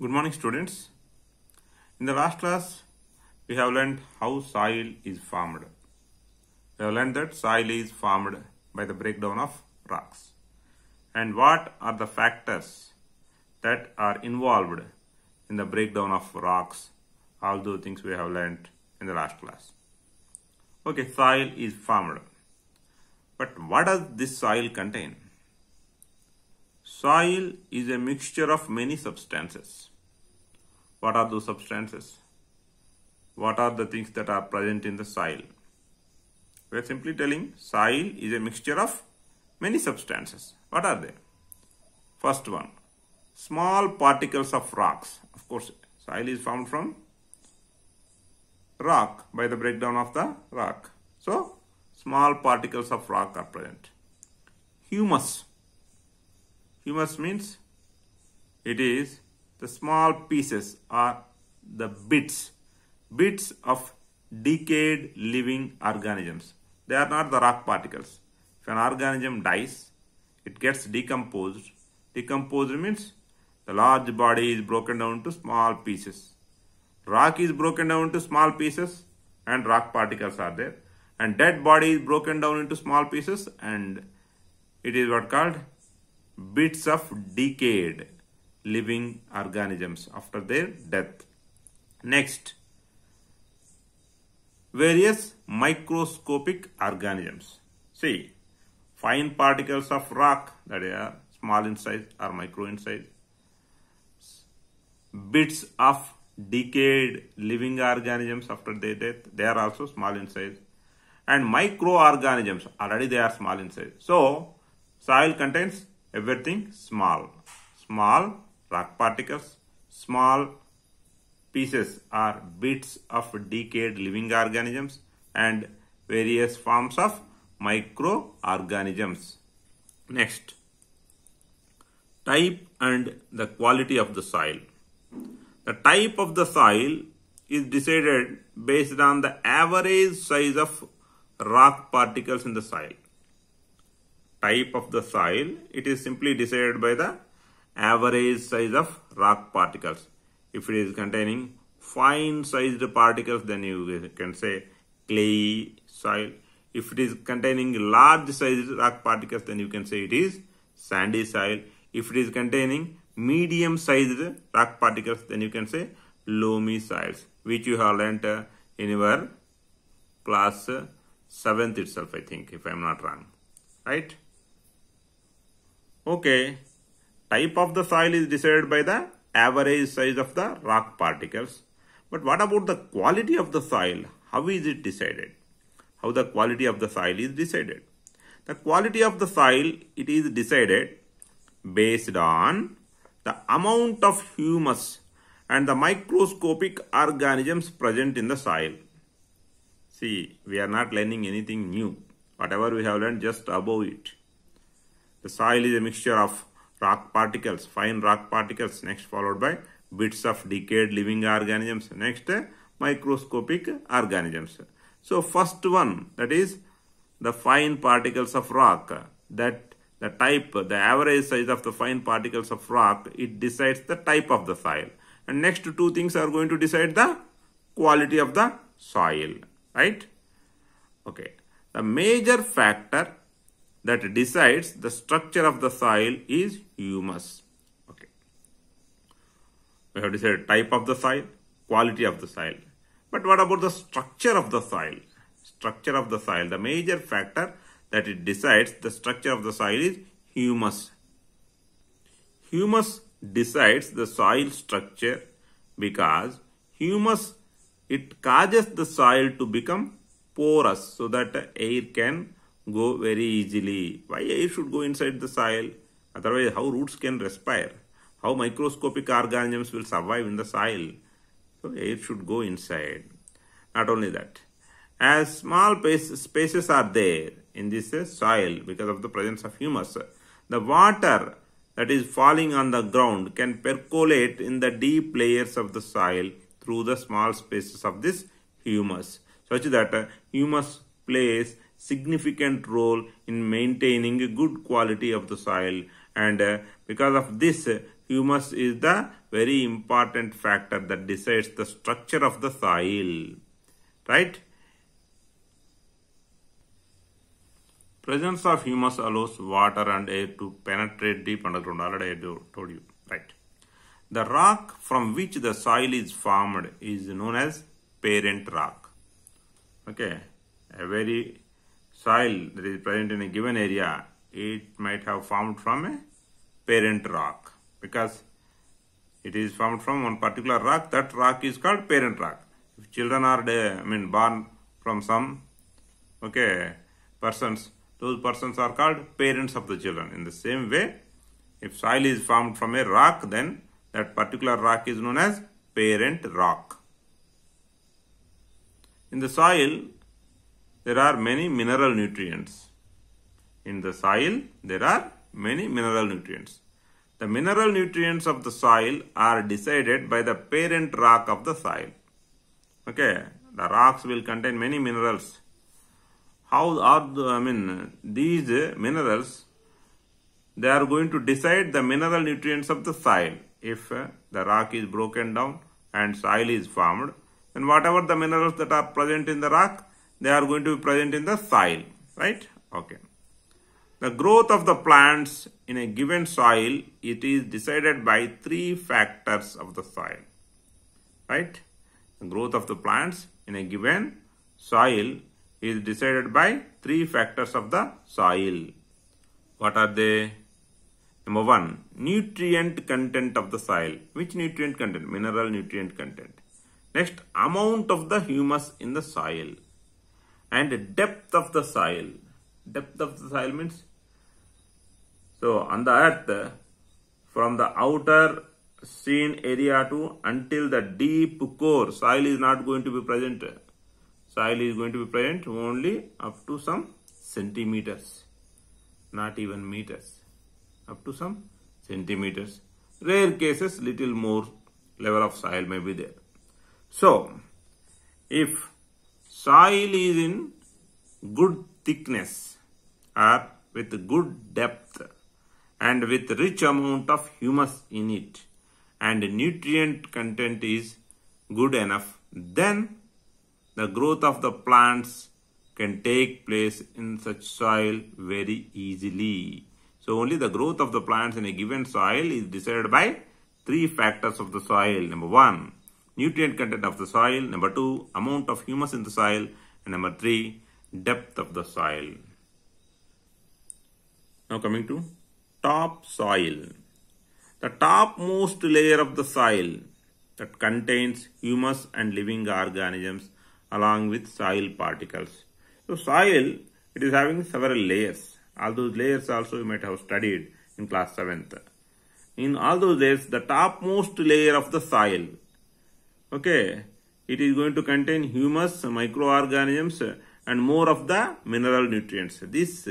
Good morning, students. In the last class, we have learned how soil is formed. We have learned that soil is formed by the breakdown of rocks. And what are the factors that are involved in the breakdown of rocks? All those things we have learned in the last class. Okay, soil is formed. But what does this soil contain? Soil is a mixture of many substances. What are those substances? What are the things that are present in the soil? We are simply telling soil is a mixture of many substances. What are they? First one, small particles of rocks. Of course, soil is formed from rock by the breakdown of the rock. So, small particles of rock are present. Humus. Humus means it is the small pieces or the bits of decayed living organisms. They are not the rock particles. If an organism dies, it gets decomposed. Decomposed means the large body is broken down to small pieces. Rock is broken down into small pieces and rock particles are there. And dead body is broken down into small pieces and it is what called bits of decayed living organisms after their death. Next, various microscopic organisms. See, fine particles of rock that are small in size or micro in size. Bits of decayed living organisms after their death, they are also small in size. And microorganisms, already they are small in size. So, soil contains everything small. Small rock particles, small pieces or bits of decayed living organisms and various forms of microorganisms. Next, type and the quality of the soil. The type of the soil is decided based on the average size of rock particles in the soil. Type of the soil, it is simply decided by the average size of rock particles. If it is containing fine sized particles, then you can say clay soil. If it is containing large sized rock particles, then you can say it is sandy soil. If it is containing medium sized rock particles, then you can say loamy soils, which you have learnt in your class 7th itself, I think, if I am not wrong. Right? Okay. Type of the soil is decided by the average size of the rock particles. But what about the quality of the soil? How is it decided? How the quality of the soil is decided? The quality of the soil, it is decided based on the amount of humus and the microscopic organisms present in the soil. See, we are not learning anything new. Whatever we have learned just above it. The soil is a mixture of rock particles, fine rock particles, next followed by bits of decayed living organisms, next microscopic organisms. So first one, that is the fine particles of rock, that the type, the average size of the fine particles of rock, it decides the type of the soil. And next two things are going to decide the quality of the soil, right? Okay. The major factor that decides the structure of the soil is humus. Okay. We have decided type of the soil, quality of the soil. But what about the structure of the soil? Structure of the soil. The major factor that it decides the structure of the soil is humus. Humus decides the soil structure because humus, it causes the soil to become porous so that air can go very easily. Why air should go inside the soil? Otherwise, how roots can respire? How microscopic organisms will survive in the soil? So, air should go inside. Not only that, as small spaces are there in this soil because of the presence of humus, the water that is falling on the ground can percolate in the deep layers of the soil through the small spaces of this humus, such that humus plays significant role in maintaining a good quality of the soil, and because of this, humus is the very important factor that decides the structure of the soil, right? Presence of humus allows water and air to penetrate deep underground. Already I told you, right? The rock from which the soil is formed is known as parent rock. Okay, a very soil that is present in a given area, it might have formed from a parent rock because it is formed from one particular rock. That rock is called parent rock. If children are born from some persons, those persons are called parents of the children. In the same way, if soil is formed from a rock, then that particular rock is known as parent rock. In the soil, there are many mineral nutrients. In the soil, there are many mineral nutrients. The mineral nutrients of the soil are decided by the parent rock of the soil. Okay, the rocks will contain many minerals. How are these minerals? They are going to decide the mineral nutrients of the soil. If the rock is broken down and soil is formed, then whatever the minerals that are present in the rock, they are going to be present in the soil, right? Okay. The growth of the plants in a given soil, it is decided by three factors of the soil, right? The growth of the plants in a given soil is decided by three factors of the soil. What are they? Number one, nutrient content of the soil. Which nutrient content? Mineral nutrient content. Next, amount of the humus in the soil. And depth of the soil. Depth of the soil means, so on the earth, from the outer seen area to until the deep core, soil is not going to be present. Soil is going to be present only up to some centimeters, not even meters. Up to some centimeters. Rare cases, little more level of soil may be there. So, if soil is in good thickness or with good depth and with rich amount of humus in it and nutrient content is good enough, then the growth of the plants can take place in such soil very easily. So only the growth of the plants in a given soil is decided by three factors of the soil. Number one, nutrient content of the soil. Number two, amount of humus in the soil. And number three, depth of the soil. Now coming to topsoil. The topmost layer of the soil that contains humus and living organisms along with soil particles. So soil, it is having several layers. All those layers also you might have studied in class 7th. In all those layers, the topmost layer of the soil, okay, it is going to contain humus, microorganisms and more of the mineral nutrients. This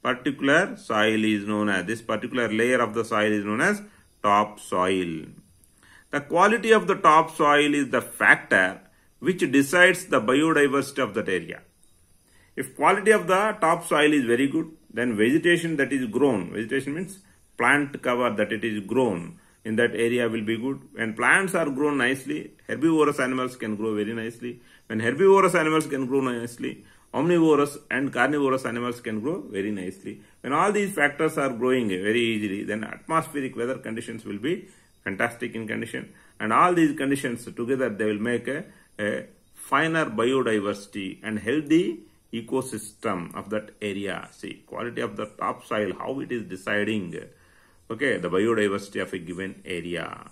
particular soil is known as, this particular layer of the soil is known as topsoil. The quality of the topsoil is the factor which decides the biodiversity of that area. If quality of the topsoil is very good, then vegetation that is grown, vegetation means plant cover that it is grown in that area will be good. When plants are grown nicely, herbivorous animals can grow very nicely. When herbivorous animals can grow nicely, omnivorous and carnivorous animals can grow very nicely. When all these factors are growing very easily, then atmospheric weather conditions will be fantastic in condition. And all these conditions together, they will make a finer biodiversity and healthy ecosystem of that area. See, quality of the topsoil, how it is deciding, okay, the biodiversity of a given area.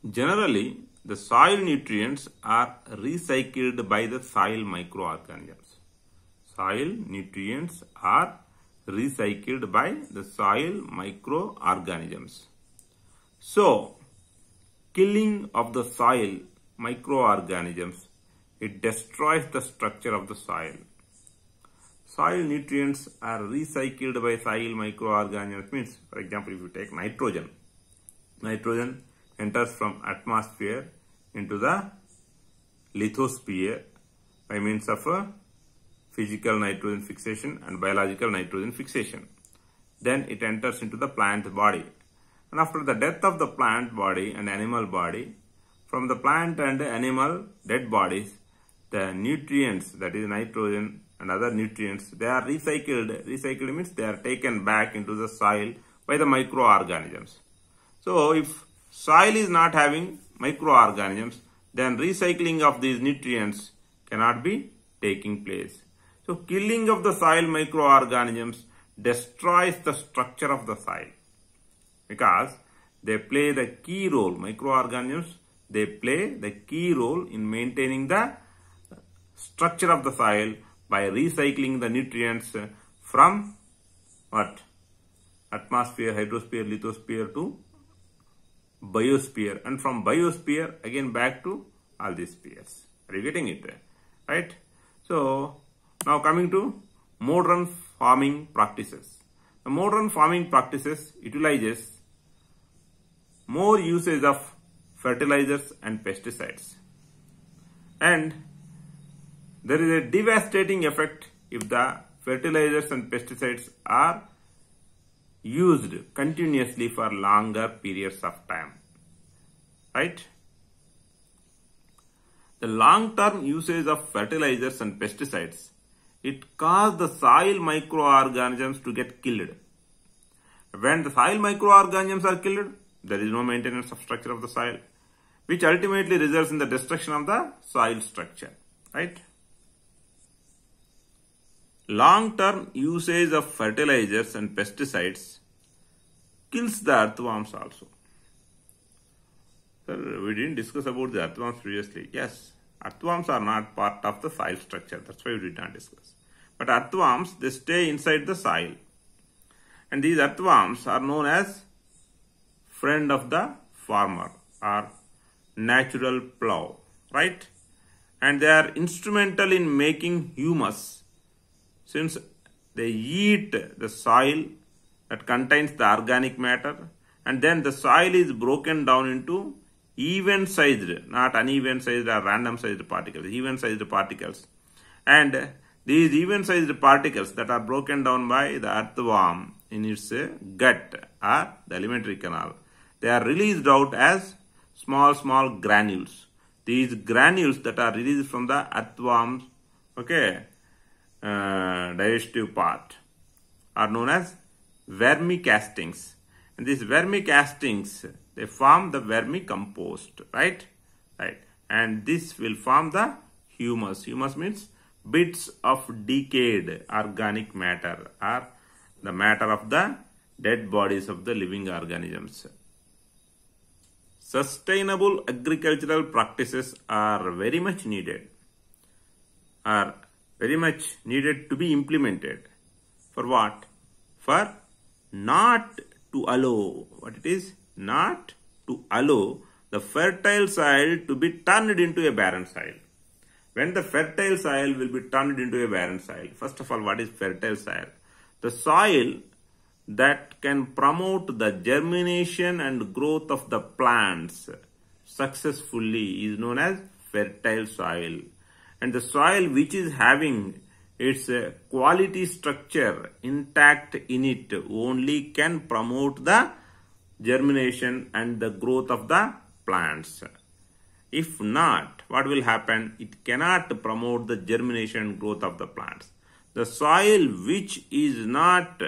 Generally, the soil nutrients are recycled by the soil microorganisms. Soil nutrients are recycled by the soil microorganisms. So, killing of the soil microorganisms, it destroys the structure of the soil. Soil nutrients are recycled by soil microorganisms means, for example, if you take nitrogen, nitrogen enters from atmosphere into the lithosphere by means of a physical nitrogen fixation and biological nitrogen fixation. then it enters into the plant body. And after the death of the plant body and animal body, from the plant and animal dead bodies, the nutrients, that is nitrogen and other nutrients, they are recycled. Recycled means they are taken back into the soil by the microorganisms. So if soil is not having microorganisms, then recycling of these nutrients cannot be taking place. So killing of the soil microorganisms destroys the structure of the soil, because they play the key role. Microorganisms, they play the key role in maintaining the structure of the soil by recycling the nutrients from what? Atmosphere, hydrosphere, lithosphere to biosphere, and from biosphere again back to all these spheres. Are you getting it? Right? So now coming to modern farming practices. The modern farming practices utilizes more usage of fertilizers and pesticides, and there is a devastating effect if the fertilizers and pesticides are used continuously for longer periods of time. Right? The long-term usage of fertilizers and pesticides, it causes the soil microorganisms to get killed. When the soil microorganisms are killed, there is no maintenance of structure of the soil, which ultimately results in the destruction of the soil structure. Right? Long-term usage of fertilizers and pesticides kills the earthworms also. Sir, we didn't discuss about the earthworms previously. Yes, earthworms are not part of the soil structure. That's why we did not discuss. But earthworms, they stay inside the soil. And these earthworms are known as friend of the farmer or natural plow. Right? And they are instrumental in making humus, since they eat the soil that contains the organic matter, and then the soil is broken down into even sized, not uneven sized or random sized particles, even sized particles. And these even sized particles that are broken down by the earthworm in its gut or the alimentary canal, they are released out as small granules. These granules that are released from the earthworm's digestive part are known as vermicastings, and these vermicastings, they form the vermicompost. Right, and this will form the humus. Humus means bits of decayed organic matter or the matter of the dead bodies of the living organisms. Sustainable agricultural practices are very much needed to be implemented. For what? For not to allow, not to allow the fertile soil to be turned into a barren soil. When the fertile soil will be turned into a barren soil, first of all, what is fertile soil? The soil that can promote the germination and growth of the plants successfully is known as fertile soil. And the soil which is having its quality structure intact in it only can promote the germination and the growth of the plants. If not, what will happen? It cannot promote the germination and growth of the plants. The soil which is not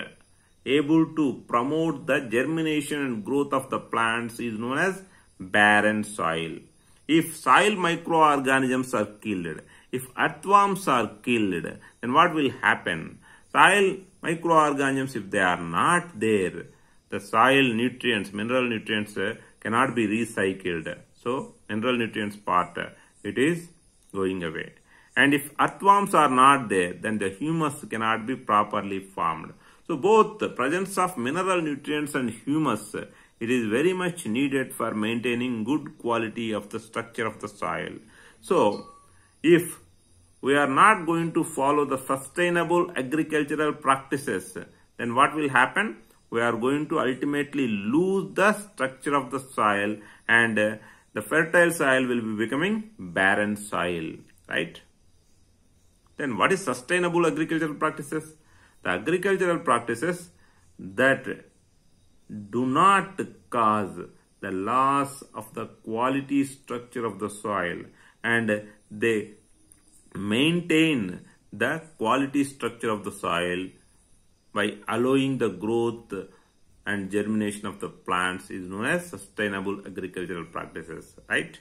able to promote the germination and growth of the plants is known as barren soil. If soil microorganisms are killed, if earthworms are killed, then what will happen? Soil microorganisms, if they are not there, the soil nutrients, mineral nutrients cannot be recycled. So, mineral nutrients part, it is going away. And if earthworms are not there, then the humus cannot be properly formed. So, both the presence of mineral nutrients and humus, it is very much needed for maintaining good quality of the structure of the soil. So, if we are not going to follow the sustainable agricultural practices, then what will happen? We are going to ultimately lose the structure of the soil, and the fertile soil will be becoming barren soil, right? Then what is sustainable agricultural practices? The agricultural practices that do not cause the loss of the quality structure of the soil, and they maintain the quality structure of the soil by allowing the growth and germination of the plants is known as sustainable agricultural practices, right?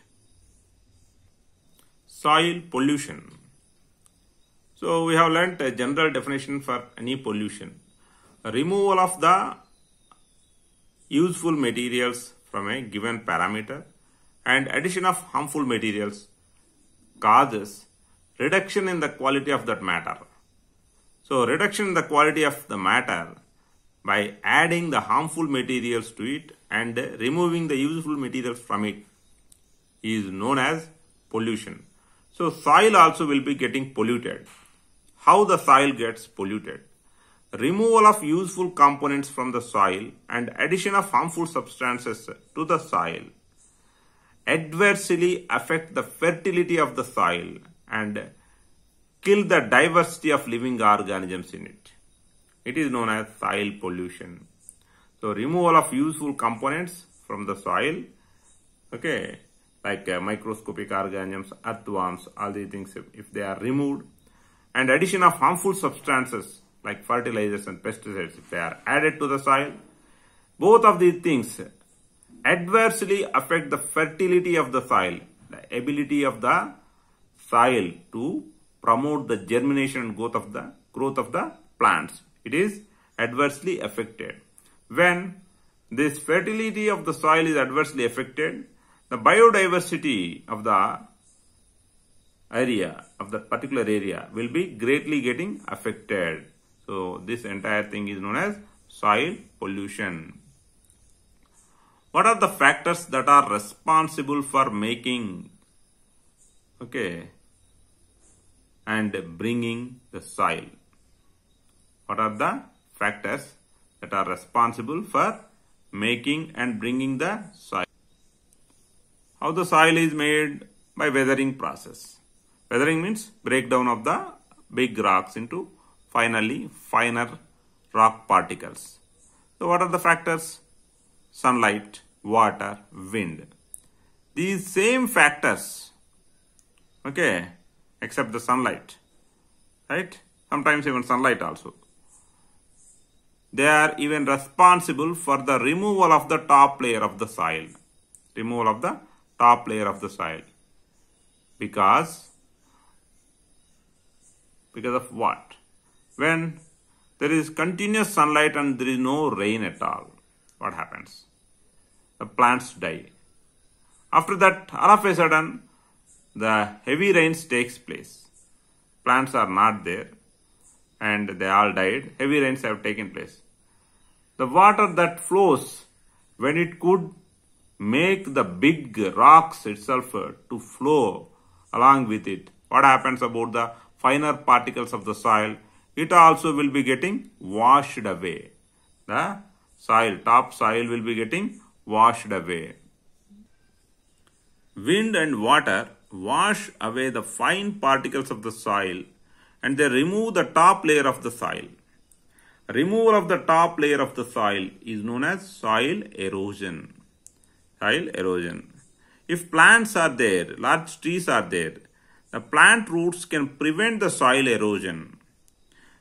Soil pollution. So we have learnt a general definition for any pollution. Removal of the useful materials from a given parameter and addition of harmful materials causes reduction in the quality of that matter. So reduction in the quality of the matter by adding the harmful materials to it and removing the useful materials from it is known as pollution. So soil also will be getting polluted. How the soil gets polluted? Removal of useful components from the soil and addition of harmful substances to the soil adversely affect the fertility of the soil and kill the diversity of living organisms in it. It is known as soil pollution. So removal of useful components from the soil, okay, like microscopic organisms, earthworms, all these things, if they are removed, and addition of harmful substances like fertilizers and pesticides, if they are added to the soil, both of these things adversely affect the fertility of the soil, the ability of the soil to promote the germination and growth of the plants. It is adversely affected. When this fertility of the soil is adversely affected, the biodiversity of the area, of that particular area, will be greatly getting affected. So this entire thing is known as soil pollution. What are the factors that are responsible for making, okay, and bringing the soil? What are the factors that are responsible for making and bringing the soil? How the soil is made? By weathering process. Weathering means breakdown of the big rocks into finally finer rock particles. So what are the factors? Sunlight, water, wind. These same factors, okay, except the sunlight, right? Sometimes even sunlight also. They are even responsible for the removal of the top layer of the soil. Removal of the top layer of the soil. Because of what? When there is continuous sunlight and there is no rain at all, what happens? The plants die. After that, all of a sudden, the heavy rains takes place. Plants are not there and they all died. Heavy rains have taken place. The water that flows, when it could make the big rocks itself to flow along with it, what happens about the finer particles of the soil? It also will be getting washed away. The soil, top soil will be getting washed away. Wind and water wash away the fine particles of the soil and they remove the top layer of the soil. Removal of the top layer of the soil is known as soil erosion. Soil erosion. If plants are there, large trees are there, the plant roots can prevent the soil erosion.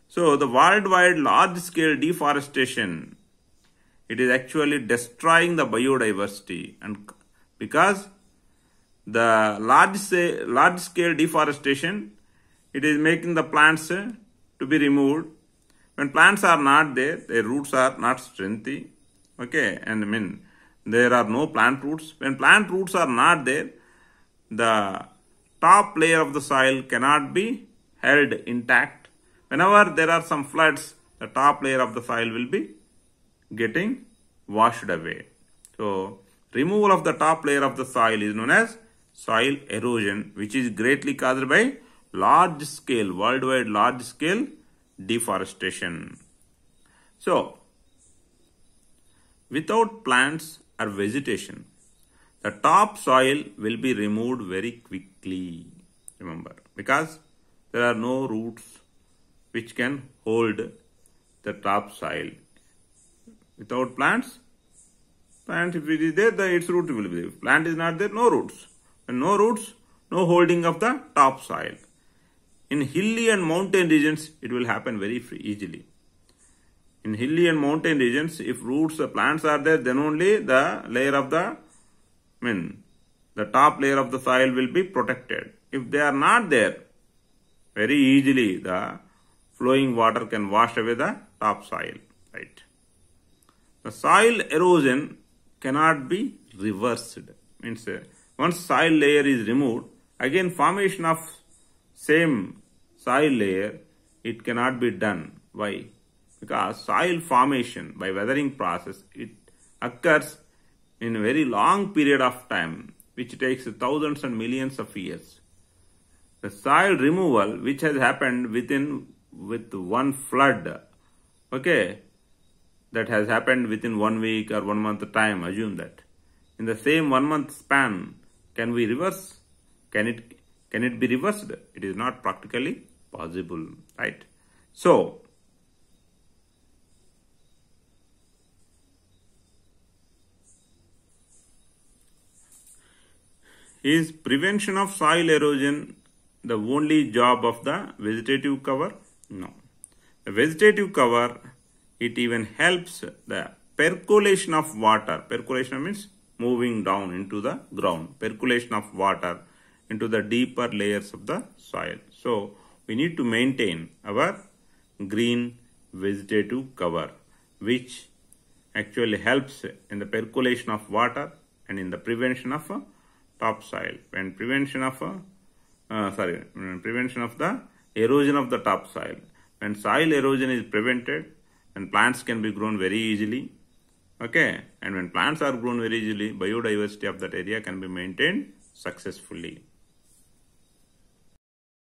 So the worldwide large-scale deforestation, it is actually destroying the biodiversity, and because the large-scale deforestation, it is making the plants to be removed. When plants are not there, their roots are not strengthy. Okay, and I mean, there are no plant roots. When plant roots are not there, the top layer of the soil cannot be held intact. Whenever there are some floods, the top layer of the soil will be getting washed away. So, removal of the top layer of the soil is known as soil erosion, which is greatly caused by worldwide large scale deforestation. So, without plants or vegetation, the top soil will be removed very quickly. Remember, because there are no roots which can hold the top soil Without plants, if it is there, its root will be there. If plant is not there, no roots. And no roots, no holding of the topsoil. In hilly and mountain regions, it will happen very easily. In hilly and mountain regions, if roots, the plants are there, then only the layer of the top layer of the soil will be protected. If they are not there, very easily the flowing water can wash away the topsoil. Right. The soil erosion cannot be reversed. Means once soil layer is removed, again formation of same soil layer, it cannot be done. Why? Because soil formation by weathering process, it occurs in a very long period of time, which takes thousands and millions of years. The soil removal, which has happened with one flood, okay, that has happened within 1 week or 1 month time, assume that. In the same 1 month span, can we reverse? Can it be reversed? It is not practically possible, right? So, is prevention of soil erosion the only job of the vegetative cover? No. The vegetative cover, it even helps the percolation of water. Percolation means moving down into the ground. Percolation of water into the deeper layers of the soil. So, we need to maintain our green vegetative cover, which actually helps in the percolation of water and in the prevention of topsoil. When prevention of the erosion of the topsoil. When soil erosion is prevented, then plants can be grown very easily. Okay, and when plants are grown very easily, biodiversity of that area can be maintained successfully.